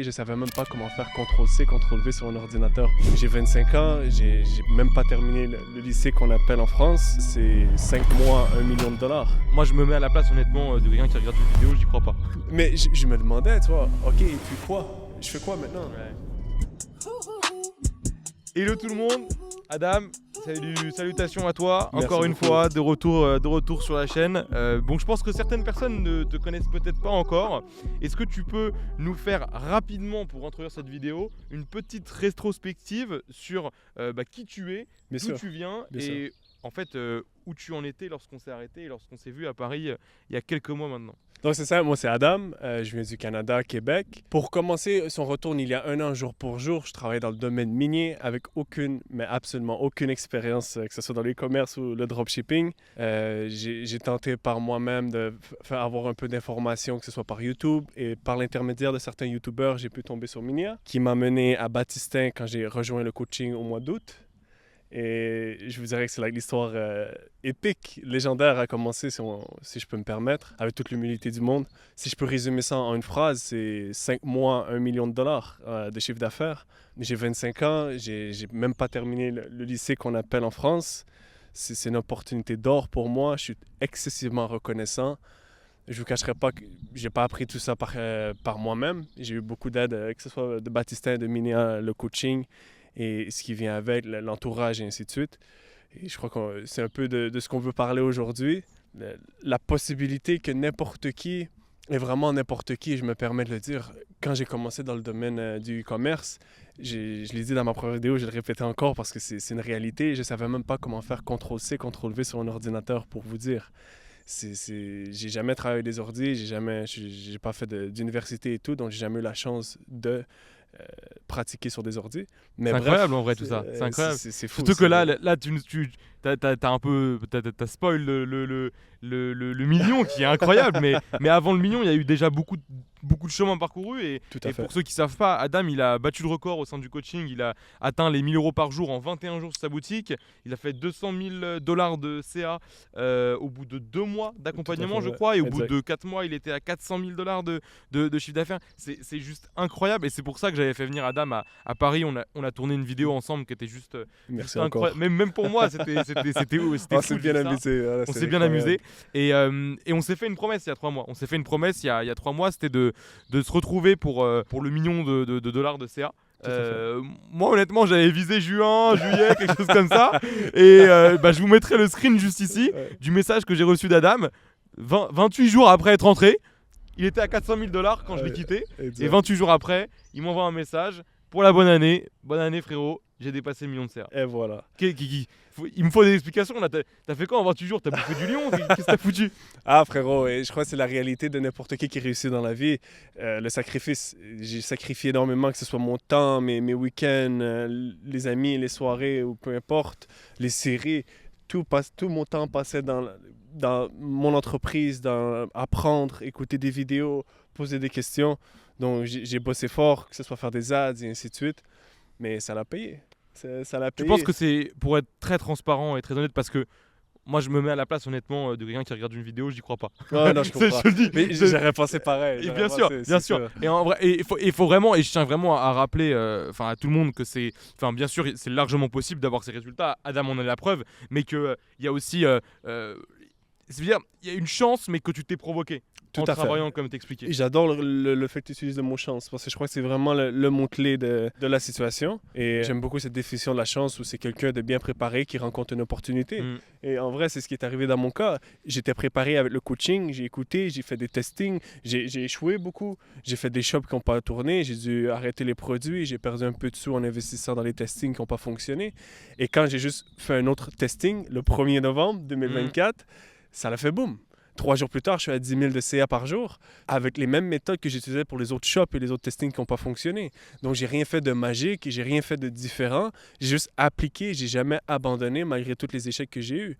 Je savais même pas comment faire CTRL-C, CTRL-V sur un ordinateur. J'ai 25 ans, j'ai même pas terminé le lycée qu'on appelle en France. C'est 5 mois, 1 million de dollars. Moi je me mets à la place honnêtement de quelqu'un qui regarde une vidéo, j'y crois pas. Mais je me demandais, tu vois, ok, et puis quoi? Je fais quoi maintenant? Hello tout le monde, Adam, salutations à toi, Merci encore une beaucoup. fois, de retour sur la chaîne. Bon, je pense que certaines personnes ne te connaissent peut-être pas encore. Est-ce que tu peux nous faire rapidement, pour introduire cette vidéo, une petite rétrospective sur qui tu es, Bien d'où sûr. tu viens Bien et en fait où tu en étais lorsqu'on s'est arrêté et lorsqu'on s'est vu à Paris il y a quelques mois maintenant. Donc c'est ça, moi c'est Adam, je viens du Canada, Québec. Pour commencer, si on retourne il y a 1 an jour pour jour, je travaillais dans le domaine minier avec mais absolument aucune expérience, que ce soit dans l'e-commerce ou le dropshipping. J'ai tenté par moi-même de faire avoir un peu d'informations, que ce soit par YouTube, et par l'intermédiaire de certains YouTubeurs, j'ai pu tomber sur Minia, qui m'a mené à Baptistin quand j'ai rejoint le coaching au mois d'août. Et je vous dirais que c'est l'histoire épique, légendaire a commencé, si je peux me permettre, avec toute l'humilité du monde. Si je peux résumer ça en une phrase, c'est 5 mois, 1 million de dollars de chiffre d'affaires. J'ai 25 ans, j'ai même pas terminé le lycée qu'on appelle en France. C'est une opportunité d'or pour moi, je suis excessivement reconnaissant. Je ne vous cacherai pas que je n'ai pas appris tout ça par moi-même. J'ai eu beaucoup d'aide, que ce soit de Baptistin, de Minia, le coaching, et ce qui vient avec, l'entourage et ainsi de suite. Et je crois que c'est un peu de ce qu'on veut parler aujourd'hui. La possibilité que n'importe qui, et vraiment n'importe qui, je me permets de le dire, quand j'ai commencé dans le domaine du e-commerce, je l'ai dit dans ma première vidéo, je le répétais encore parce que c'est une réalité. Je ne savais même pas comment faire CTRL-C, CTRL-V sur un ordinateur pour vous dire. J'ai jamais travaillé des ordi, j'ai pas fait d'université et tout, donc j'ai jamais eu la chance de pratiquer sur des ordis. Mais C'est bref, incroyable en vrai tout ça, c'est incroyable. C'est fou. Surtout que là t'as un peu, t'as spoil le million qui est incroyable, mais avant le million, il y a eu déjà beaucoup de chemin parcouru et Tout à fait. pour ceux qui savent pas, Adam il a battu le record au sein du coaching, il a atteint les 1 000 € par jour en 21 jours sur sa boutique, il a fait 200 000 $ de CA au bout de 2 mois d'accompagnement je crois, et au bout de 4 mois il était à 400 000 $ de chiffre d'affaires. C'est juste incroyable et c'est pour ça que j'avais fait venir Adam à Paris. On a tourné une vidéo ensemble qui était juste incroyable. Même pour moi c'était On s'est bien amusé. On s'est bien amusé et on s'est fait une promesse il y a 3 mois. On s'est fait une promesse il y a 3 mois, c'était de se retrouver pour le million de dollars de CA. Moi honnêtement j'avais visé juin, juillet, quelque chose comme ça et je vous mettrai le screen juste ici du message que j'ai reçu d'Adam 28 jours après être rentré. Il était à 400 000 $ quand je l'ai quitté. Exact. Et 28 jours après, il m'envoie un message pour la bonne année. Bonne année frérot, j'ai dépassé le million de CA. Et voilà. Il me faut des explications là. T'as fait quoi en 28 jours? T'as bouffé du lion? Qu'est-ce que t'as foutu? Ah frérot, et je crois que c'est la réalité de n'importe qui réussit dans la vie. Le sacrifice, j'ai sacrifié énormément, que ce soit mon temps, mes week-ends, les amis, les soirées, ou peu importe, les séries. Tout mon temps passait dans mon entreprise, dans apprendre, écouter des vidéos, poser des questions. Donc j'ai bossé fort, que ce soit faire des ads et ainsi de suite. Mais ça l'a payé. Ça l'a Je payé. pense que c'est pour être très transparent et très honnête, parce que moi je me mets à la place honnêtement de quelqu'un qui regarde une vidéo, j'y crois pas. Oh, non, je comprends. Je te le dis. Mais j'aurais pensé pareil. Et bien sûr. Et en vrai, il faut vraiment, et je tiens vraiment à rappeler, à tout le monde que bien sûr, c'est largement possible d'avoir ces résultats. Adam en est la preuve, mais que il y a aussi, c'est-à-dire, il y a une chance, mais que tu t'es provoqué. Tout en à fait. travaillant comme t'expliquais. J'adore le fait que tu utilises le mot chance parce que je crois que c'est vraiment le mot-clé de la situation. Et j'aime beaucoup cette définition de la chance où c'est quelqu'un de bien préparé qui rencontre une opportunité. Et en vrai, c'est ce qui est arrivé dans mon cas. J'étais préparé avec le coaching, j'ai écouté, j'ai fait des testings, j'ai échoué beaucoup. J'ai fait des shops qui n'ont pas tourné, j'ai dû arrêter les produits, j'ai perdu un peu de sous en investissant dans les testings qui n'ont pas fonctionné. Et quand j'ai juste fait un autre testing, le 1er novembre 2024, ça l'a fait boum. 3 jours plus tard, je suis à 10 000 de CA par jour avec les mêmes méthodes que j'utilisais pour les autres shops et les autres testings qui n'ont pas fonctionné. Donc, j'ai rien fait de magique et j'ai rien fait de différent. J'ai juste appliqué, j'ai jamais abandonné malgré tous les échecs que j'ai eus.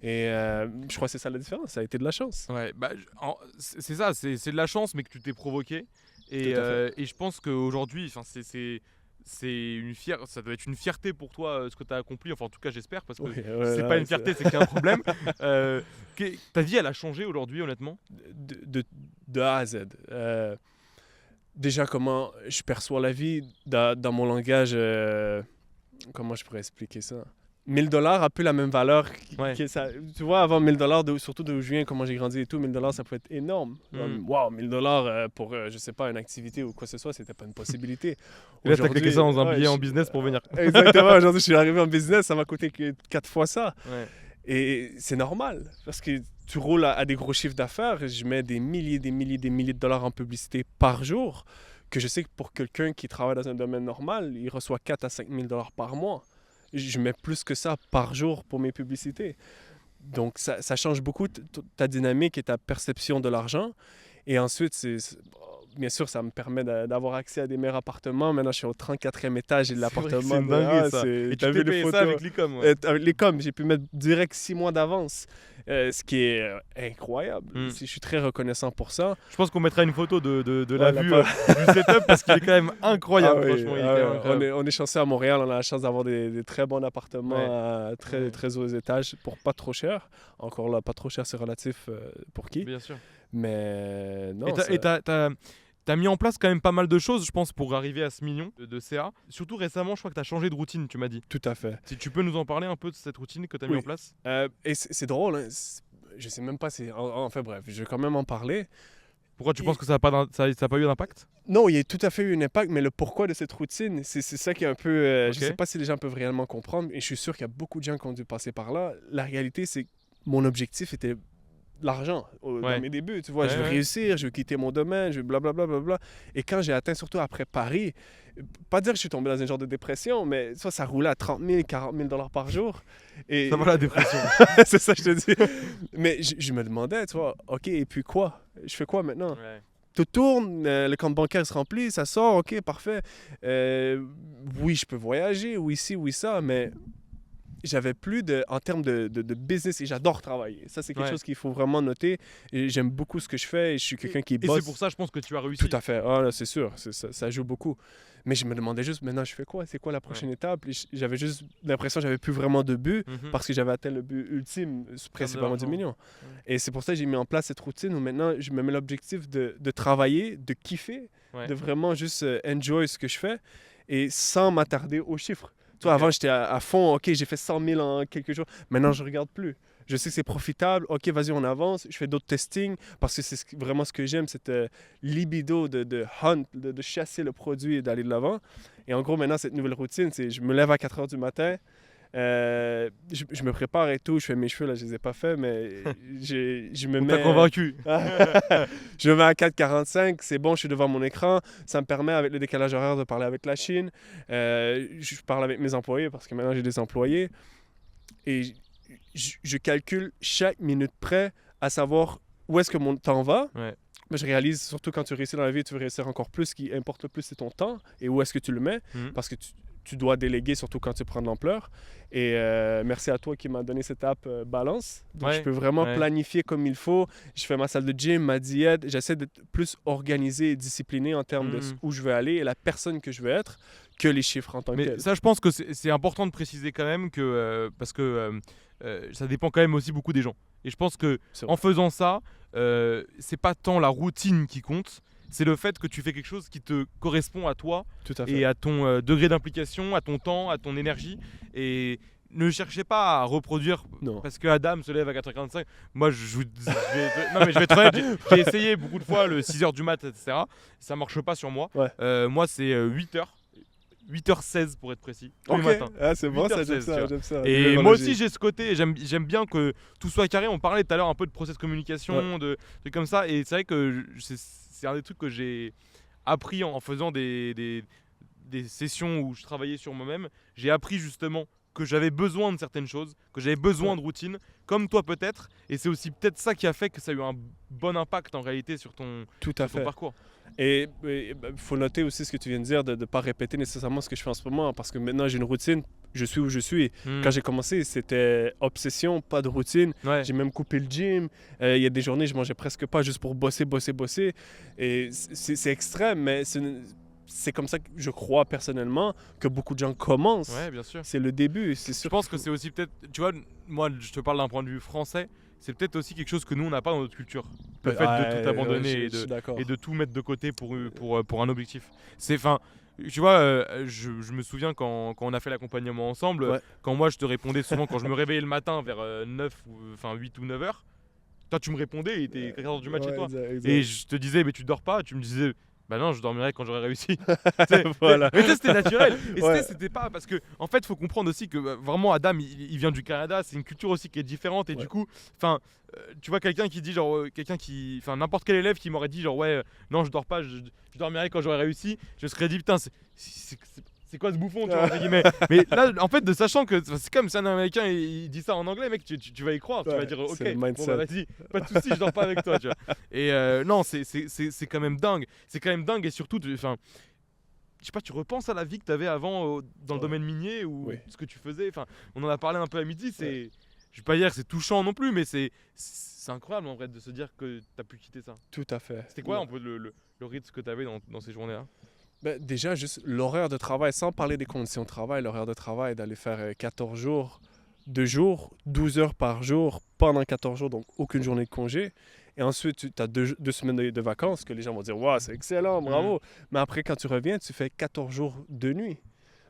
Et je crois que c'est ça la différence, ça a été de la chance. Ouais, c'est ça, c'est de la chance, mais que tu t'es provoqué. Et je pense qu'aujourd'hui, ça doit être une fierté pour toi ce que tu as accompli, enfin en tout cas j'espère, parce que c'est pas une fierté, c'est qu'il y a un problème. Ta vie elle a changé aujourd'hui honnêtement? De A à Z. déjà comment je perçois la vie dans mon langage. Comment je pourrais expliquer ça? 1000 $ a plus la même valeur Ouais. que ça. Tu vois, avant 1000 $, surtout d'où je viens, comment j'ai grandi et tout, 1000 $ ça peut être énorme. Wow, 1000 $ pour, je sais pas, une activité ou quoi que ce soit, c'était pas une possibilité. Et là, t'as cliqué ça dans un billet en je- business pour venir. Exactement, aujourd'hui je suis arrivé en business, ça m'a coûté que 4 fois ça. Ouais. Et c'est normal, parce que tu roules à des gros chiffres d'affaires, je mets des milliers de dollars en publicité par jour, que je sais que pour quelqu'un qui travaille dans un domaine normal, il reçoit 4 à 5 000 $ par mois. Je mets plus que ça par jour pour mes publicités. Donc ça change beaucoup ta dynamique et ta perception de l'argent. Et ensuite, bien sûr, ça me permet d'avoir accès à des meilleurs appartements. Maintenant, je suis au 34e étage et l'appartement. C'est une dinguerie, ça. Et tu t'es payé ça avec l'e-com. Ouais. Avec l'e-com, j'ai pu mettre direct 6 mois d'avance. Ce qui est incroyable. Je suis très reconnaissant pour ça. Je pense qu'on mettra une photo de la vue du setup parce qu'il est quand même incroyable. Franchement, on est chanceux à Montréal. On a la chance d'avoir des très bons appartements très hauts étages pour pas trop cher. Encore là, pas trop cher, c'est relatif pour qui. Bien sûr. Mais non. Et t'as mis en place quand même pas mal de choses, je pense, pour arriver à ce million de CA. Surtout récemment, je crois que t'as changé de routine, tu m'as dit. Tout à fait. Si tu peux nous en parler un peu de cette routine que t'as mis en place. Et c'est drôle, hein. Je sais même pas si... Enfin bref, je vais quand même en parler. Pourquoi tu penses que ça n'a pas eu d'impact? Non, il y a tout à fait eu un impact, mais le pourquoi de cette routine, c'est ça qui est un peu... Je sais pas si les gens peuvent réellement comprendre, et je suis sûr qu'il y a beaucoup de gens qui ont dû passer par là. La réalité, c'est que mon objectif était l'argent dans mes débuts, tu vois, je veux réussir, je veux quitter mon domaine, je veux blablabla, blablabla. Et quand j'ai atteint, surtout après Paris, pas dire que je suis tombé dans un genre de dépression, mais ça roulait à 30 000, 40 000 $ par jour. Et... Ça va la dépression. C'est ça, je te dis. Mais je me demandais, tu vois, OK, et puis quoi? Je fais quoi maintenant? Tout tourne, le compte bancaire se remplit, ça sort, OK, parfait. Oui, je peux voyager, oui, ci, oui, ça, mais... J'avais plus en termes de business, et j'adore travailler. Ça, c'est quelque chose qu'il faut vraiment noter. Et j'aime beaucoup ce que je fais et je suis quelqu'un qui bosse. Et c'est pour ça, je pense que tu as réussi. Tout à fait. Ah, c'est sûr. Ça joue beaucoup. Mais je me demandais juste, maintenant, je fais quoi? C'est quoi la prochaine étape? Et j'avais juste l'impression que j'avais plus vraiment de but parce que j'avais atteint le but ultime, principalement du million. Et c'est pour ça que j'ai mis en place cette routine où maintenant, je me mets l'objectif de travailler, de kiffer, de vraiment juste enjoy ce que je fais et sans m'attarder aux chiffres. Toi, avant, j'étais à fond. OK, j'ai fait 100 000 en quelques jours. Maintenant, je ne regarde plus. Je sais que c'est profitable. OK, vas-y, on avance. Je fais d'autres testings parce que c'est vraiment ce que j'aime, cette libido de hunt, de chasser le produit et d'aller de l'avant. Et en gros, maintenant, cette nouvelle routine, c'est je me lève à 4 h du matin. Je me prépare et tout. Je fais mes cheveux, là, je les ai pas faits, mais je me mets... T'as convaincu. Je me mets à 4h45, c'est bon, je suis devant mon écran. Ça me permet, avec le décalage horaire, de parler avec la Chine. Je parle avec mes employés parce que maintenant, j'ai des employés. Et je calcule chaque minute près à savoir où est-ce que mon temps va. Mais je réalise, surtout quand tu réussis dans la vie, tu veux réussir encore plus. Ce qui importe le plus, c'est ton temps et où est-ce que tu le mets. Parce que tu dois déléguer, surtout quand tu prends de l'ampleur. Et merci à toi qui m'a donné cette app Balance. Donc, je peux vraiment planifier comme il faut. Je fais ma salle de gym, ma diète. J'essaie d'être plus organisé et discipliné en termes de où je veux aller et la personne que je veux être que les chiffres en tant que tel. Ça, je pense que c'est important de préciser quand même que parce que ça dépend quand même aussi beaucoup des gens. Et je pense que en faisant ça, c'est pas tant la routine qui compte, c'est le fait que tu fais quelque chose qui te correspond à toi et à ton degré d'implication, à ton temps, à ton énergie. Et ne cherchez pas à reproduire parce que Adam se lève à 4h45. Moi, je vais être honnête, j'ai essayé beaucoup de fois le 6h du mat, etc. Ça marche pas sur moi. Moi, c'est 8h. 8h16 pour être précis, tous les matins. Ah, c'est bon, j'aime ça. Et moi aussi j'ai ce côté, j'aime bien que tout soit carré. On parlait tout à l'heure un peu de process communication, de trucs comme ça. Et c'est vrai que c'est un des trucs que j'ai appris en faisant des sessions où je travaillais sur moi-même. J'ai appris justement que j'avais besoin de certaines choses, que j'avais besoin de routine, comme toi peut-être. Et c'est aussi peut-être ça qui a fait que ça a eu un bon impact en réalité sur ton parcours. Et il faut noter aussi ce que tu viens de dire, de ne pas répéter nécessairement ce que je fais en ce moment, parce que maintenant j'ai une routine, je suis où je suis. Quand j'ai commencé, c'était obsession, pas de routine. J'ai même coupé le gym. Il y a des journées, je mangeais presque pas juste pour bosser. Et c'est extrême, mais c'est comme ça que je crois personnellement que beaucoup de gens commencent. Bien sûr. C'est le début, c'est sûr. Je pense que c'est aussi peut-être, tu vois, moi je te parle d'un point de vue français, c'est peut-être aussi quelque chose que nous on n'a pas dans notre culture. Le fait de tout abandonner et de tout mettre de côté pour un objectif. Tu vois, je me souviens quand on a fait l'accompagnement ensemble, quand moi je te répondais souvent quand je me réveillais le matin vers 8 ou 9 heures, toi tu me répondais, il était 4 heures du match chez toi. Exact. Et je te disais, mais tu dors pas, tu me disais, bah non, je dormirai quand j'aurai réussi. Voilà. Mais ça c'était naturel. Et c'était pas parce que, en fait, faut comprendre aussi que vraiment Adam, il vient du Canada, c'est une culture aussi qui est différente. Et du coup, tu vois, quelqu'un qui dit genre, n'importe quel élève qui m'aurait dit genre, non, je dors pas, je dormirai quand j'aurai réussi, je serais dit, putain, c'est quoi ce bouffon, tu vois, entre guillemets. Mais là, en fait, de sachant que c'est comme si un Américain il dit ça en anglais, mec, tu vas y croire, tu vas dire ok, bon bah vas-y, pas de soucis, je dors pas avec toi, tu vois. Et non, c'est quand même dingue, et surtout, je sais pas, tu repenses à la vie que tu avais avant dans le domaine minier ou ce que tu faisais. Enfin, on en a parlé un peu à midi. Je vais pas dire que c'est touchant non plus, mais c'est incroyable en vrai de se dire que tu as pu quitter ça. Tout à fait. C'était quoi un peu le rythme que tu avais dans ces journées-là? Déjà, juste l'horaire de travail, sans parler des conditions de travail, l'horaire de travail, d'aller faire 14 jours, 2 jours, 12 heures par jour pendant 14 jours, donc aucune journée de congé. Et ensuite, tu as 2 semaines de vacances que les gens vont dire « Waouh, c'est excellent, bravo !» Mais après, quand tu reviens, tu fais 14 jours de nuit.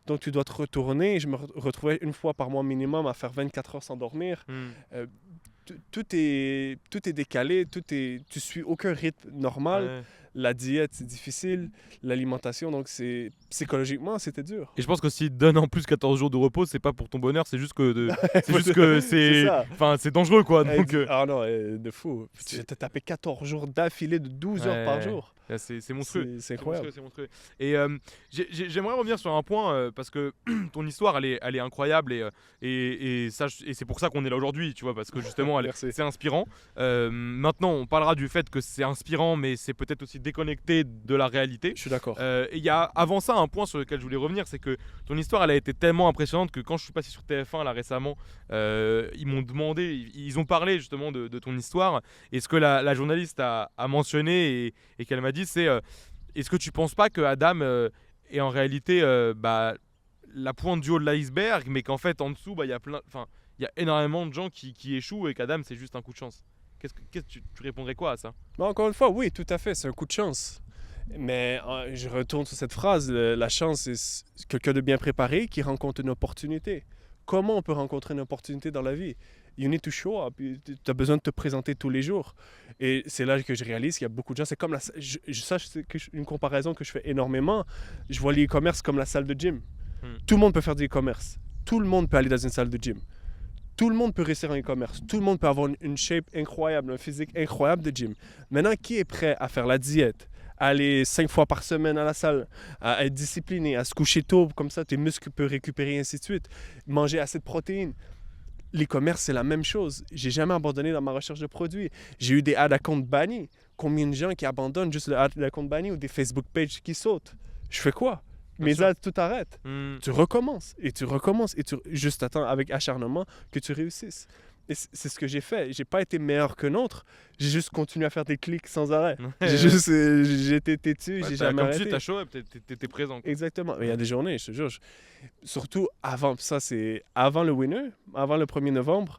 Donc, tu dois te retourner. Je me retrouvais une fois par mois minimum à faire 24 heures sans dormir. Tout est décalé, tu suis aucun rythme normal. La diète, c'est difficile. L'alimentation, donc psychologiquement, c'était dur. Et je pense que s'ils te donnent en plus 14 jours de repos, c'est pas pour ton bonheur, c'est juste que c'est dangereux, quoi. Donc, Ah non, de fou. Tu t'es tapé 14 jours d'affilée de 12 heures par jour. C'est monstrueux. C'est incroyable. C'est monstrueux. Et j'aimerais revenir sur un point parce que ton histoire, elle est incroyable et c'est pour ça qu'on est là aujourd'hui, tu vois, parce que justement, c'est inspirant. Maintenant, on parlera du fait que c'est inspirant, mais c'est peut-être aussi déconnecté de la réalité. Je suis d'accord. Et il y a avant ça un point sur lequel je voulais revenir, c'est que ton histoire, elle a été tellement impressionnante que quand je suis passé sur TF1 là récemment, ils m'ont demandé, ils ont parlé justement de ton histoire. Et ce que la journaliste a mentionné et qu'elle m'a dit, c'est est-ce que tu penses pas que Adam est en réalité la pointe du haut de l'iceberg, mais qu'en fait en dessous il y a énormément de gens qui échouent et qu'Adam c'est juste un coup de chance. Tu répondrais quoi à ça? Encore une fois, oui, tout à fait, c'est un coup de chance. Mais je retourne sur cette phrase, la chance, c'est quelqu'un de bien préparé qui rencontre une opportunité. Comment on peut rencontrer une opportunité dans la vie? You need to show up. Tu as besoin de te présenter tous les jours. Et c'est là que je réalise qu'il y a beaucoup de gens. C'est comme c'est une comparaison que je fais énormément. Je vois l'e-commerce comme la salle de gym. Tout le monde peut faire du e-commerce. Tout le monde peut aller dans une salle de gym. Tout le monde peut réussir en e-commerce. Tout le monde peut avoir une shape incroyable, un physique incroyable de gym. Maintenant, qui est prêt à faire la diète, à aller 5 fois par semaine à la salle, à être discipliné, à se coucher tôt, comme ça tes muscles peuvent récupérer, et ainsi de suite. Manger assez de protéines. L'e-commerce, c'est la même chose. J'ai jamais abandonné dans ma recherche de produits. J'ai eu des ad accounts bannis. Combien de gens qui abandonnent juste le ad account banni ou des Facebook pages qui sautent? Je fais quoi? Mes ads, tout arrête. Tu recommences et tu recommences et tu juste attends avec acharnement que tu réussisses. Et c'est ce que j'ai fait. J'ai pas été meilleur que l'autre. J'ai juste continué à faire des clics sans arrêt. J'ai été têtu, j'ai jamais arrêté. Comme tu t'as show up, t'étais présent. Quoi. Exactement. Mais il y a des journées, je te jure. Surtout avant, ça c'est avant le winner, avant le 1er novembre.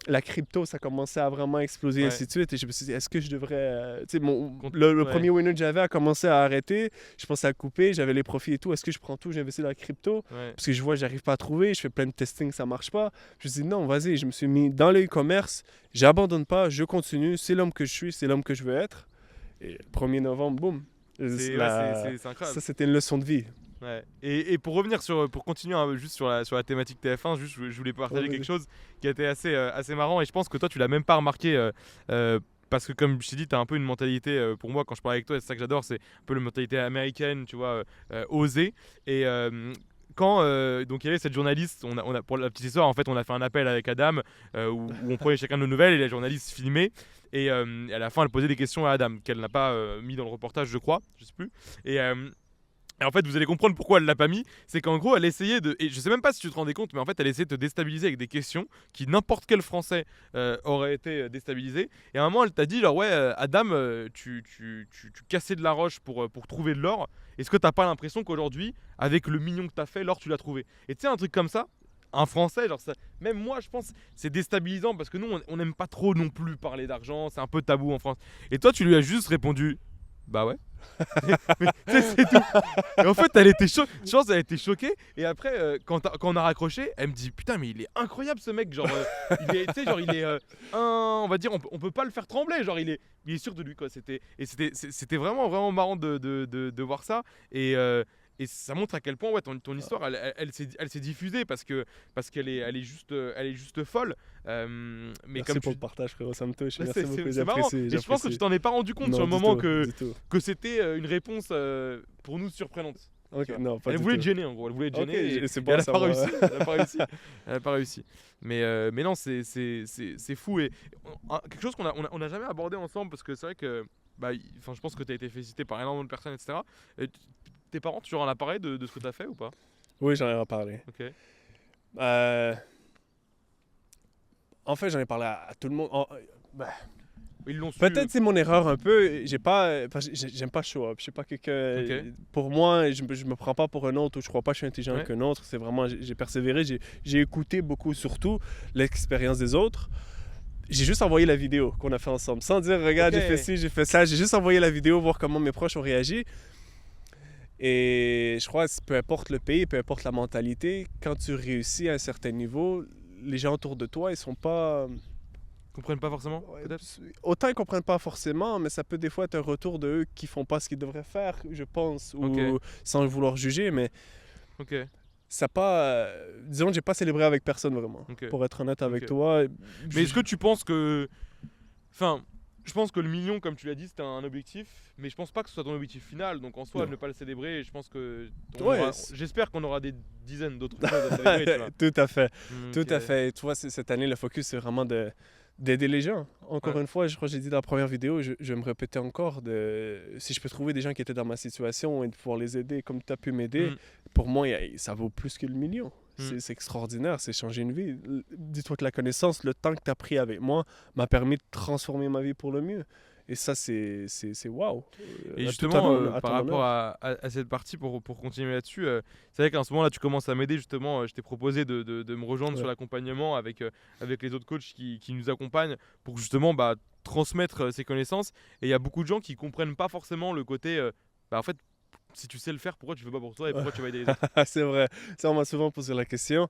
La crypto, ça commençait à vraiment exploser, ainsi de suite. Et je me suis dit, est-ce que je devrais... le premier winner que j'avais a commencé à arrêter. Je pensais à couper, j'avais les profits et tout. Est-ce que je prends tout, j'investis dans la crypto? Parce que je vois, j'arrive pas à trouver. Je fais plein de testing, ça marche pas. Je me suis dit, non, vas-y. Je me suis mis dans le e-commerce. J'abandonne pas, je continue. C'est l'homme que je suis, c'est l'homme que je veux être. Et 1er novembre, boum. C'est incroyable. Ça, c'était une leçon de vie. Ouais. Et pour revenir pour continuer juste sur la thématique TF1, juste, je voulais partager quelque chose qui a été assez marrant et je pense que toi tu l'as même pas remarqué parce que comme je t'ai dit, tu as un peu une mentalité, pour moi quand je parle avec toi, c'est ça que j'adore, c'est un peu la mentalité américaine, tu vois, osée. Et quand donc il y avait cette journaliste, on a, pour la petite histoire, en fait on a fait un appel avec Adam où on prenait chacun de nos nouvelles et la journaliste filmait. Et à la fin elle posait des questions à Adam qu'elle n'a pas mis dans le reportage, je crois, je sais plus. Et en fait, vous allez comprendre pourquoi elle l'a pas mis. C'est qu'en gros, elle essayait de... Et je sais même pas si tu te rendais compte, mais en fait, elle essayait de te déstabiliser avec des questions qui n'importe quel Français aurait été déstabilisé. Et à un moment, elle t'a dit, genre, ouais, Adam, tu cassais de la roche pour trouver de l'or. Est-ce que t'as pas l'impression qu'aujourd'hui, avec le mignon que t'as fait, l'or, tu l'as trouvé? Et tu sais, un truc comme ça, un Français, genre ça, même moi je pense c'est déstabilisant parce que nous on n'aime pas trop non plus parler d'argent, c'est un peu tabou en France. Et toi tu lui as juste répondu bah ouais. Mais, tu sais, c'est tout. Et en fait elle était choquée, je pense elle était choquée et après quand on a raccroché, elle me dit putain mais il est incroyable ce mec, genre il est, tu sais, genre il est on va dire on peut pas le faire trembler, genre il est sûr de lui quoi. C'était vraiment marrant de voir ça et ça montre à quel point ouais, ton histoire elle s'est diffusée parce qu'elle est juste folle. Mais Merci comme pour tu le partage, frérot, ça me touche. Là, Merci beaucoup, c'est marrant. j'apprécie. Et je pense que tu t'en es pas rendu compte Non, sur le du moment tout, que, du tout. que c'était une réponse pour nous surprenante. Ok, Tu vois. non, pas Elle du voulait tout. te gêner en gros, elle voulait te Ok, gêner c'est et bon elle à a pas savoir. réussi. Elle a pas réussi. Elle a pas réussi. Mais non, c'est fou. Et quelque chose qu'on a jamais abordé ensemble parce que c'est vrai que je pense que tu as été félicité par énormément de personnes, etc. Et tes parents, tu leur en as parlé de ce que tu as fait ou pas? Oui, j'en ai reparlé. Ok. Euh, En fait, j'en ai parlé à tout le monde. Ben, Ils l'ont su. peut-être c'est mon erreur un peu. J'ai pas, parce que j'aime pas show up. Je sais pas quelqu'un. Ok. Pour moi, je me prends pas pour un autre ou je crois pas que je suis intelligent Ouais. qu'un autre. C'est vraiment, j'ai persévéré. J'ai écouté beaucoup, surtout l'expérience des autres. J'ai juste envoyé la vidéo qu'on a fait ensemble, sans dire regarde, Ok. j'ai fait ci, j'ai fait ça. J'ai juste envoyé la vidéo, voir comment mes proches ont réagi. Et je crois que peu importe le pays, peu importe la mentalité, quand tu réussis à un certain niveau, les gens autour de toi, ils sont pas. Comprennent pas forcément, Ouais, peut-être. autant ils comprennent pas forcément, mais ça peut des fois être un retour de eux qui font pas ce qu'ils devraient faire, je pense, ou Ok. sans vouloir juger, mais Ok. ça pas. Disons que j'ai pas célébré avec personne vraiment, Ok. pour être honnête avec Ok. toi. Mais est-ce que tu penses que. Enfin, je pense que le million, comme tu l'as dit, c'était un objectif, mais je pense pas que ce soit ton objectif final. Donc en soi, Non. ne pas le célébrer, je pense que. Ouais, J'espère qu'on aura des dizaines d'autres choses à célébrer, tu vois. Tout à fait, tout Ok. à fait. Tu vois, cette année, le focus, c'est vraiment d'aider les gens. Encore Ouais. une fois, je crois que j'ai dit dans la première vidéo, je vais me répéter encore, si je peux trouver des gens qui étaient dans ma situation et de pouvoir les aider comme tu as pu m'aider, Mm. pour moi, ça vaut plus que le million. Mm. C'est extraordinaire, c'est changer une vie. Dis-toi que la connaissance, le temps que tu as pris avec moi, m'a permis de transformer ma vie pour le mieux. Et ça, c'est waouh. Et À justement, tout à par ton rapport honneur. à cette partie, pour continuer là-dessus, c'est vrai qu'en ce moment-là, tu commences à m'aider. Justement, je t'ai proposé de me rejoindre Ouais. sur l'accompagnement avec les autres coachs qui nous accompagnent pour justement transmettre ces connaissances. Et il y a beaucoup de gens qui comprennent pas forcément le côté, en fait, si tu sais le faire, pourquoi tu fais pas pour toi et pourquoi tu vas aider les autres? C'est vrai. Ça, on m'a souvent posé la question.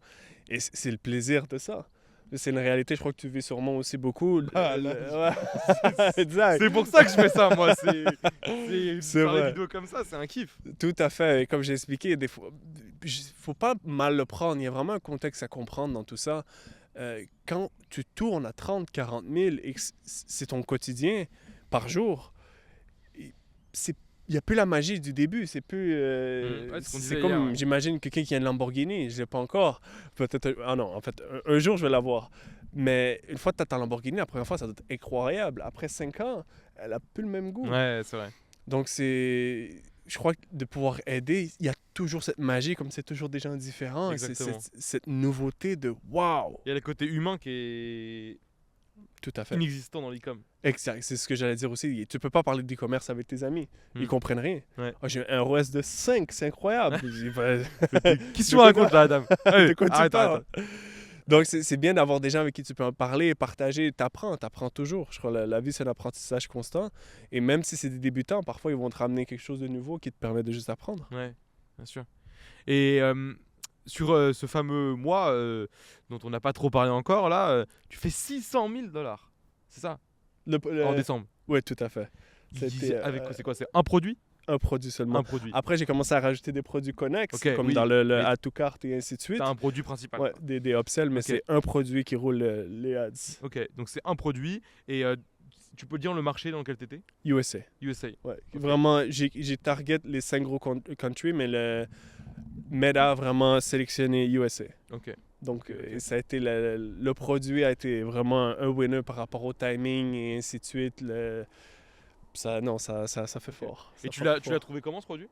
Et c'est le plaisir de ça. C'est une réalité, je crois que tu vis sûrement aussi beaucoup. Là, Ouais. Exact. C'est pour ça que je fais ça, moi. C'est C'est faire des vrai. vidéos comme ça, c'est un kiff. Tout à fait. Et comme j'ai expliqué, des fois, faut pas mal le prendre. Il y a vraiment un contexte à comprendre dans tout ça. Quand tu tournes à 30, 40 000 et que c'est ton quotidien par jour, c'est il n'y a plus la magie du début, c'est plus... Ouais, c'est ce qu'on c'est disait comme, hier, ouais. j'imagine, quelqu'un qui a une Lamborghini, je ne l'ai pas encore. Peut-être... Ah non, en fait, un jour, je vais l'avoir. Mais une fois que tu as ta Lamborghini, la première fois, ça doit être incroyable. Après 5 ans, elle n'a plus le même goût. Ouais, c'est vrai. Donc, je crois que de pouvoir aider, il y a toujours cette magie, comme c'est toujours des gens différents. Et c'est Exactement. cette nouveauté de « wow Il y a le côté humain qui est !» Tout à fait. inexistant dans l'e-com. Exact, c'est ce que j'allais dire aussi. Tu peux pas parler d'e-commerce avec tes amis. Ils comprennent rien. Ouais. Oh, j'ai un ROS de 5, c'est incroyable. Qu'est-ce que tu me racontes là, Adam? De quoi tu Arrête, parles? arrête. Donc, c'est bien d'avoir des gens avec qui tu peux en parler, partager. T'apprends toujours. Je crois que la vie, c'est un apprentissage constant. Et même si c'est des débutants, parfois, ils vont te ramener quelque chose de nouveau qui te permet de juste apprendre. Ouais, bien sûr. Et sur ce fameux mois dont on n'a pas trop parlé encore, là, tu fais 600 000 $. C'est ça? En décembre. Oui, tout à fait. Avec c'est quoi? C'est un produit? Un produit seulement. Un produit. Après, j'ai commencé à rajouter des produits connexes, Ok, comme oui, dans le mais add to cart et ainsi de suite. T'as un produit principal. Ouais, des upsells, mais Ok. c'est un produit qui roule les ads. Ok, donc c'est un produit. Et tu peux dire le marché dans lequel t'étais? USA. USA. Ouais. Vraiment, j'ai target les 5 gros countries, mais le Meta a vraiment sélectionné USA. Ok. Donc, Ok. ça a été le produit a été vraiment un winner par rapport au timing et ainsi de suite. Ça fait fort. Et Ça tu fait l'as trouvé comment ce produit?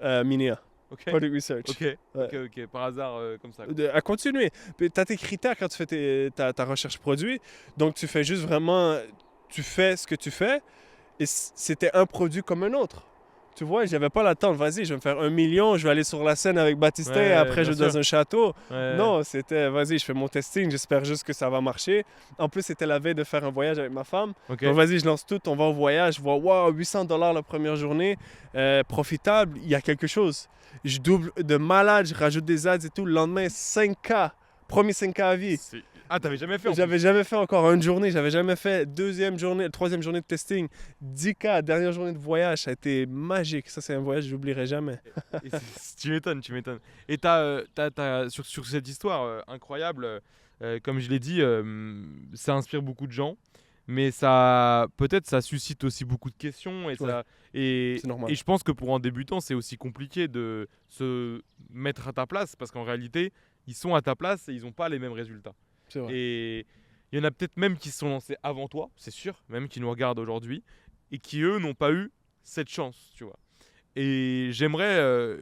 Minea, Ok. Product Research. Ok. Ouais. Ok. Par hasard, comme ça. Quoi. À continuer. Tu as tes critères quand tu fais ta recherche produit. Donc, tu fais juste vraiment... Tu fais ce que tu fais et c'était un produit comme un autre. Tu vois, j'avais pas l'attente. Vas-y, je vais me faire 1 million, je vais aller sur la scène avec Batista et après je bien vais dans sûr. un château. Ouais. Non, c'était, vas-y, je fais mon testing, j'espère juste que ça va marcher. En plus, c'était la veille de faire un voyage avec ma femme. Ok. Donc vas-y, je lance tout, on va au voyage, je vois, waouh, $800 la première journée, profitable, il y a quelque chose. Je double de malade, je rajoute des ads et tout. Le lendemain, 5K, premier 5K à vie. Ah, t'avais jamais fait en J'avais plus. jamais fait encore une journée, j'avais jamais fait deuxième journée, troisième journée de testing, 10K, dernière journée de voyage, ça a été magique. Ça, c'est un voyage que j'oublierai jamais. Tu m'étonnes, tu m'étonnes. Et sur cette histoire incroyable, comme je l'ai dit, ça inspire beaucoup de gens, mais peut-être ça suscite aussi beaucoup de questions Ouais, c'est normal. et je pense que pour un débutant, c'est aussi compliqué de se mettre à ta place parce qu'en réalité, ils sont à ta place et ils n'ont pas les mêmes résultats. C'est vrai. Et il y en a peut-être même qui se sont lancés avant toi, c'est sûr, même qui nous regardent aujourd'hui, et qui eux n'ont pas eu cette chance, tu vois. Et j'aimerais, je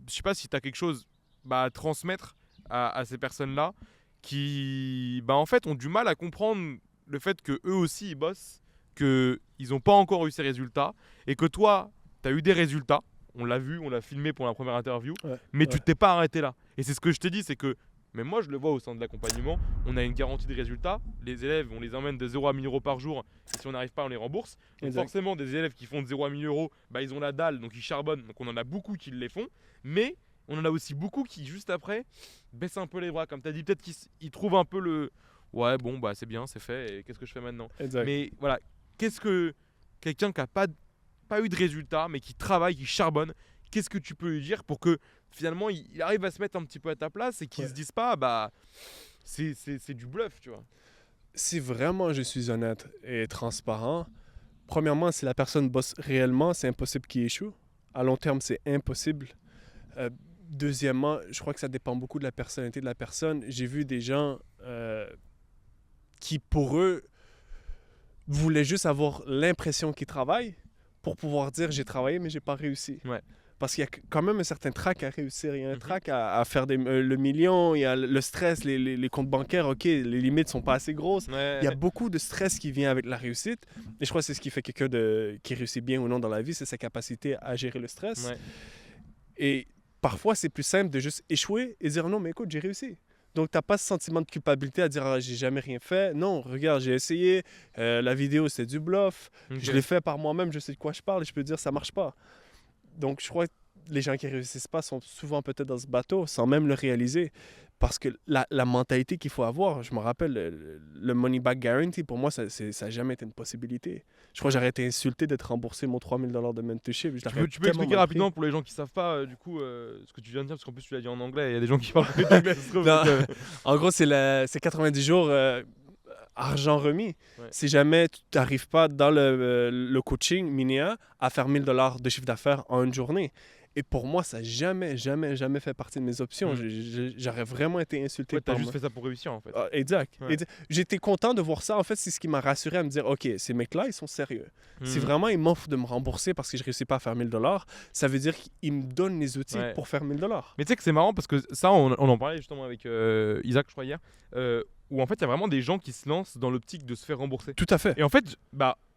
sais pas si tu as quelque chose à transmettre à ces personnes-là qui, en fait, ont du mal à comprendre le fait que eux aussi ils bossent, qu'ils n'ont pas encore eu ces résultats, et que toi, tu as eu des résultats. On l'a vu, on l'a filmé pour la première interview, Ouais, mais ouais. tu t'es pas arrêté là. Et c'est ce que je t'ai dit, c'est que mais moi, je le vois au sein de l'accompagnement. On a une garantie de résultats. Les élèves, on les emmène de 0 à 1000 euros par jour. Et si on n'arrive pas, on les rembourse. Donc Exact. forcément, des élèves qui font de 0 à 1000 euros, ils ont la dalle, donc ils charbonnent. Donc on en a beaucoup qui les font. Mais on en a aussi beaucoup qui, juste après, baissent un peu les bras. Comme tu as dit, peut-être qu'ils trouvent un peu le... Ouais, bon, c'est bien, c'est fait. Et qu'est-ce que je fais maintenant? Exact. Mais voilà, qu'est-ce que quelqu'un qui n'a pas eu de résultats, mais qui travaille, qui charbonne, qu'est-ce que tu peux lui dire pour que finalement il arrive à se mettre un petit peu à ta place et qu'il se dise pas c'est du bluff, tu vois. Si vraiment je suis honnête et transparent, premièrement, si la personne bosse réellement, c'est impossible qu'il échoue. À long terme, c'est impossible. Deuxièmement, je crois que ça dépend beaucoup de la personnalité de la personne. J'ai vu des gens qui, pour eux, voulaient juste avoir l'impression qu'ils travaillent pour pouvoir dire j'ai travaillé mais j'ai pas réussi. Ouais. Parce qu'il y a quand même un certain trac à réussir. Il y a un trac à faire le million, il y a le stress, les comptes bancaires, ok, les limites sont pas assez grosses. Ouais. Il y a beaucoup de stress qui vient avec la réussite. Et je crois que c'est ce qui fait quelqu'un qui réussit bien ou non dans la vie, c'est sa capacité à gérer le stress. Ouais. Et parfois, c'est plus simple de juste échouer et dire non, mais écoute, j'ai réussi. Donc, tu n'as pas ce sentiment de culpabilité à dire ah, j'ai jamais rien fait. Non, regarde, j'ai essayé. La vidéo, c'est du bluff. Ok. Je l'ai fait par moi-même, je sais de quoi je parle et je peux dire ça marche pas. Donc, je crois que les gens qui réussissent pas sont souvent peut-être dans ce bateau sans même le réaliser. Parce que la mentalité qu'il faut avoir, je me rappelle, le money back guarantee, pour moi, ça n'a jamais été une possibilité. Je crois que j'aurais été insulté d'être remboursé mon $3000 de mentorship. Tu peux expliquer rapidement pour les gens qui savent pas du coup ce que tu viens de dire, parce qu'en plus tu l'as dit en anglais, il y a des gens qui parlent que d'anglais, ça se trouve, Non. donc, En gros, c'est 90 jours argent remis. Ouais. Si jamais tu n'arrives pas dans le coaching Minéa à faire $1000 de chiffre d'affaires en une journée. Et pour moi, ça n'a jamais fait partie de mes options. J'aurais vraiment été insulté ouais, t'as par juste moi. fait ça pour réussir en fait. Ah, exact. Ouais. J'étais content de voir ça. En fait, c'est ce qui m'a rassuré à me dire, OK, ces mecs-là, ils sont sérieux. Si Hmm. vraiment ils m'offrent de me rembourser parce que je ne réussis pas à faire $1000, ça veut dire qu'ils me donnent les outils Ouais. pour faire $1000. Mais tu sais que c'est marrant parce que ça, on en parlait justement avec Isaac, je crois, hier, où en fait il y a vraiment des gens qui se lancent dans l'optique de se faire rembourser. Tout à fait. Et en fait,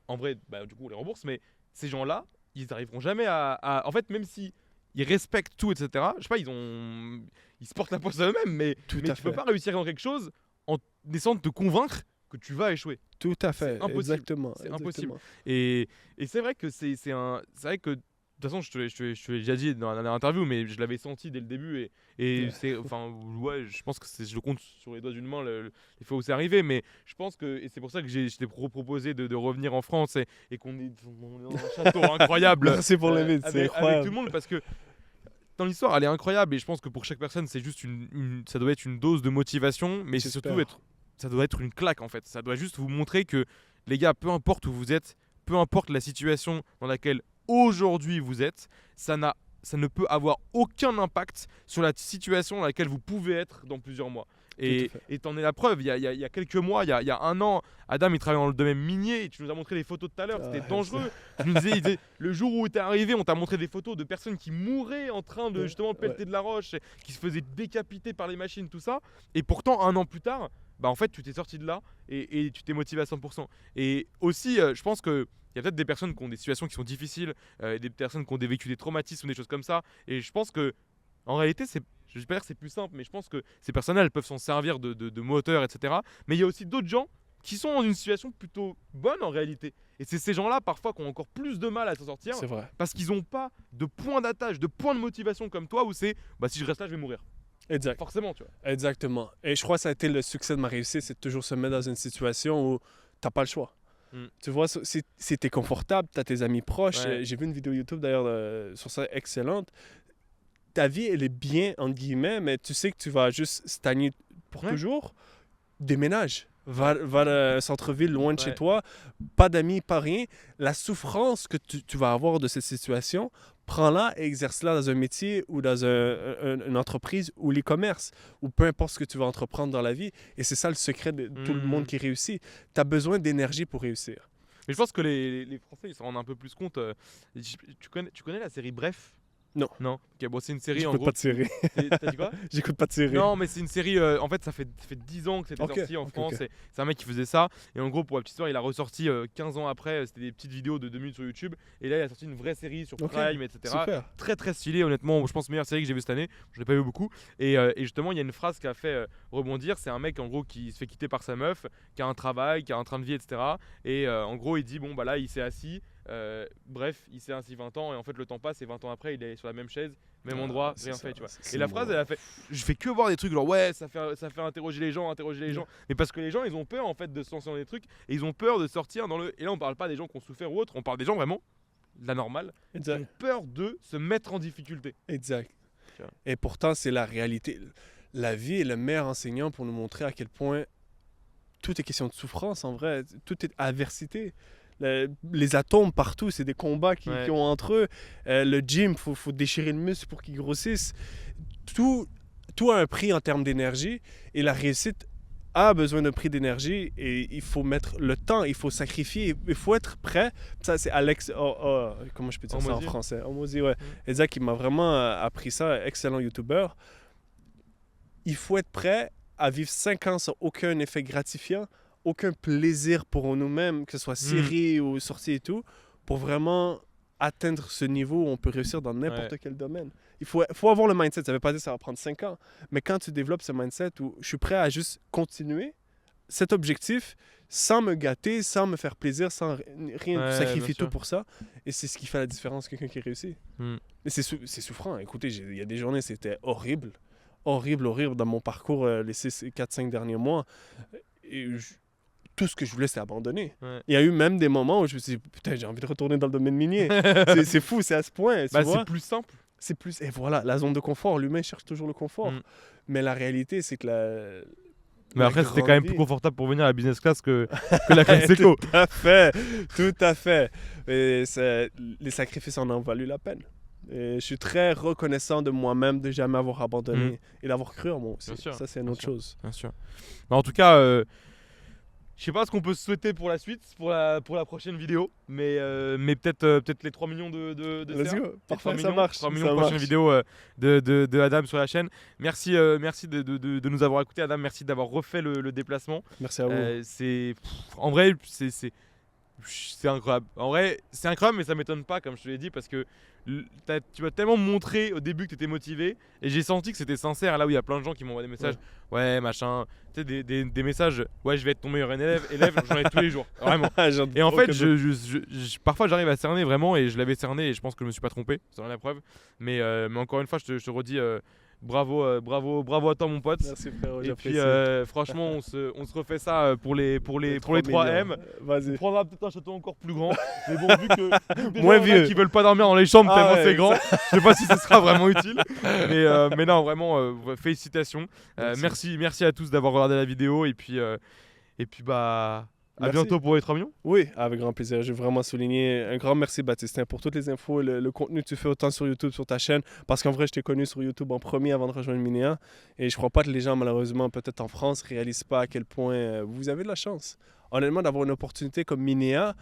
en vrai, du coup, on les rembourse, mais ces gens-là, ils n'arriveront jamais en fait, même si ils respectent tout, etc., je sais pas, ils se portent la poisse à eux-mêmes, mais Tout tu à peux fait. pas réussir dans quelque chose en essayant de te convaincre que tu vas échouer. Tout à fait. C'est impossible. Exactement. C'est impossible. Exactement. Et c'est vrai que c'est vrai que de toute façon, je te l'ai déjà dit dans la dernière interview, mais je l'avais senti dès le début. Et c'est, enfin, ouais, je pense que je le compte sur les doigts d'une main les fois où c'est arrivé. Mais je pense que, et c'est pour ça que je t'ai proposé de revenir en France et qu'on est dans un château incroyable. Merci pour l'invite, c'est Avec incroyable. tout le monde, parce que dans l'histoire, elle est incroyable. Et je pense que pour chaque personne, c'est juste ça doit être une dose de motivation, mais c'est surtout ça doit être une claque en fait. Ça doit juste vous montrer que, les gars, peu importe où vous êtes, peu importe la situation dans laquelle aujourd'hui vous êtes, ça ne peut avoir aucun impact sur la situation dans laquelle vous pouvez être dans plusieurs mois. Et t'en es la preuve, il y a quelques mois, il y a un an, Adam il travaillait dans le domaine minier et tu nous as montré les photos tout à l'heure, c'était dangereux. Tu nous disais, le jour où tu es arrivé, on t'a montré des photos de personnes qui mouraient en train de justement pelleter de la roche, qui se faisaient décapiter par les machines, tout ça. Et pourtant, un an plus tard, bah en fait tu t'es sorti de là et tu t'es motivé à 100%. Et aussi, je pense que il y a peut-être des personnes qui ont des situations qui sont difficiles, des personnes qui ont vécu des traumatismes ou des choses comme ça. Et je pense que en réalité, je vais pas dire que c'est plus simple, mais je pense que ces personnes-là, elles peuvent s'en servir de moteur, etc. Mais il y a aussi d'autres gens qui sont dans une situation plutôt bonne en réalité. Et c'est ces gens-là parfois qui ont encore plus de mal à s'en sortir C'est vrai. parce qu'ils n'ont pas de point d'attache, de point de motivation comme toi où c'est bah si je reste là, je vais mourir. Exact. Forcément, tu vois. Exactement. Et je crois que ça a été le succès de ma réussite, c'est de toujours se mettre dans une situation où t'as pas le choix. Mm. Tu vois, si t'es confortable, t'as tes amis proches. Ouais. J'ai vu une vidéo YouTube d'ailleurs sur ça excellente. Ta vie, elle est bien, entre guillemets, mais tu sais que tu vas juste stagner pour Ouais. toujours. Déménage. Va dans un centre-ville loin de chez Ouais. toi. Pas d'amis, pas rien. La souffrance que tu vas avoir de cette situation, prends-la et exerce-la dans un métier ou dans une entreprise ou l'e-commerce ou peu importe ce que tu vas entreprendre dans la vie. Et c'est ça le secret de tout le monde qui réussit. Tu as besoin d'énergie pour réussir. Mais je pense que les Français, ils s'en rendent un peu plus compte. Tu connais la série Bref? Non. Non. Ok, bon, c'est une série en J'écoute gros. pas de série. T'as dit quoi? J'écoute pas de série. Non, mais c'est une série. En fait, ça fait 10 ans que c'était Ok, sorti en ok, France. ok. C'est un mec qui faisait ça. Et en gros, pour la petite histoire, il a ressorti 15 ans après. C'était des petites vidéos de 2 minutes sur YouTube. Et là, il a sorti une vraie série sur Ok, Prime, etc. Super. Très très stylé, honnêtement. Je pense meilleure série que j'ai vue cette année. Je l'ai pas vu beaucoup. Et justement, il y a une phrase qui a fait rebondir. C'est un mec en gros qui se fait quitter par sa meuf, qui a un travail, qui a un train de vie, etc. Et en gros, il dit bon, bah là, il s'est assis. Bref, il s'est assis 20 ans. Et en fait, le temps passe. Et 20 ans après, il est sur la même chaise, même endroit, c'est rien ça, fait, tu vois. c'est Et la le phrase, mot. elle a fait je fais que voir des trucs genre ouais, ça fait interroger les gens. Mais parce que les gens, ils ont peur en fait de se lancer dans des trucs. Et ils ont peur de sortir dans le. Et là, on parle pas des gens qui ont souffert ou autre. On parle des gens vraiment, de la normale, qui Exact. ont peur de se mettre en difficulté. Exact. Tu vois. Et pourtant, c'est la réalité. La vie est le meilleur enseignant pour nous montrer à quel point tout est question de souffrance, en vrai. Tout est adversité. Les atomes partout, c'est des combats qui ont entre eux. Le gym, faut déchirer le muscle pour qu'il grossisse. Tout a un prix en termes d'énergie. Et la réussite a besoin d'un prix d'énergie. Et il faut mettre le temps, il faut sacrifier, il faut être prêt. Ça, c'est Alex... comment je peux dire ça en Hormozy. français? Hormozy, ouais. Exact, qui m'a vraiment appris ça. Excellent YouTuber. Il faut être prêt à vivre 5 ans sans aucun effet gratifiant, aucun plaisir pour nous-mêmes, que ce soit série ou sortie et tout, pour vraiment atteindre ce niveau où on peut réussir dans n'importe quel domaine. Il faut avoir le mindset. Ça ne veut pas dire que ça va prendre 5 ans, mais quand tu développes ce mindset où je suis prêt à juste continuer cet objectif sans me gâter, sans me faire plaisir, sans rien sacrifier tout pour ça, et c'est ce qui fait la différence, quelqu'un qui réussit. Et c'est souffrant. Écoutez, il y a des journées, c'était horrible. Horrible dans mon parcours les 4-5 derniers mois. Et tout ce que je voulais, c'est abandonner. Il y a eu même des moments où je me suis dit, putain, j'ai envie de retourner dans le domaine minier. C'est fou, c'est à ce point. Bah, c'est plus simple. C'est plus... Et voilà, la zone de confort. L'humain cherche toujours le confort. Mais la réalité, c'est que Mais après, c'était quand même plus confortable pour venir à la business class que la classe éco. Tout à fait. Tout à fait. Et les sacrifices en ont valu la peine. Et je suis très reconnaissant de moi-même de jamais avoir abandonné et d'avoir cru en moi aussi. Ça, c'est une autre chose. Bien sûr. Mais en tout cas, je sais pas ce qu'on peut se souhaiter pour la suite, pour la prochaine vidéo, mais peut-être les 3 millions de Let's CA. go. Parfait, ça millions, marche. 3 millions de prochaine vidéo de Adam sur la chaîne. Merci de nous avoir écoutés, Adam. Merci d'avoir refait le déplacement. Merci à vous. En vrai, c'est incroyable. En vrai, c'est incroyable, mais ça m'étonne pas, comme je te l'ai dit, parce que tu m'as tellement montré au début que tu étais motivé, et j'ai senti que c'était sincère. Là où il y a plein de gens qui m'envoient des messages, ouais, machin, tu sais, des messages, ouais, je vais être ton meilleur élève, j'en ai tous les jours, vraiment. Et en fait, parfois j'arrive à cerner vraiment, et je l'avais cerné, et je pense que je me suis pas trompé, c'est rien la preuve. Mais encore une fois, je te redis. Bravo à toi mon pote. Merci frérot, et puis franchement on se refait ça pour les 3M. Vas-y. On prendra peut-être un château encore plus grand. Mais bon, vu que moins vieux qui veulent pas dormir dans les chambres tellement c'est grand, je sais pas si ce sera vraiment utile. Mais non, vraiment félicitations. Merci à tous d'avoir regardé la vidéo, et puis bah à bientôt pour les 3 millions. Oui, avec grand plaisir. Je veux vraiment souligner un grand merci, Baptistin, pour toutes les infos, le contenu que tu fais autant sur YouTube, sur ta chaîne. Parce qu'en vrai, je t'ai connu sur YouTube en premier avant de rejoindre Minéa. Et je crois pas que les gens, malheureusement, peut-être en France, réalisent pas à quel point vous avez de la chance. Honnêtement, d'avoir une opportunité comme Minéa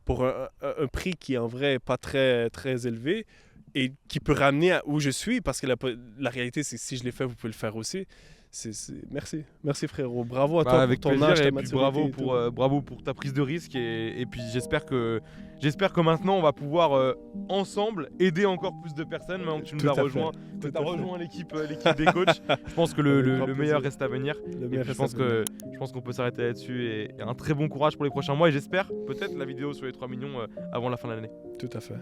pour un prix qui, en vrai, n'est pas très, très élevé et qui peut ramener à où je suis. Parce que la réalité, c'est que si je l'ai fait, vous pouvez le faire aussi. Merci. Merci frérot. Bravo à toi pour avec ton plaisir, âge, ta et puis maturité et tout. bravo pour ta prise de risque, et puis j'espère que maintenant on va pouvoir ensemble aider encore plus de personnes. Maintenant que tu nous as rejoint, que tu as rejoint l'équipe des coachs, je pense que Avec grand le meilleur plaisir. reste à venir. Le Et meilleur puis reste à venir. je pense qu'on peut s'arrêter là-dessus, et un très bon courage pour les prochains mois, et j'espère peut-être la vidéo sur les 3 millions avant la fin de l'année. Tout à fait.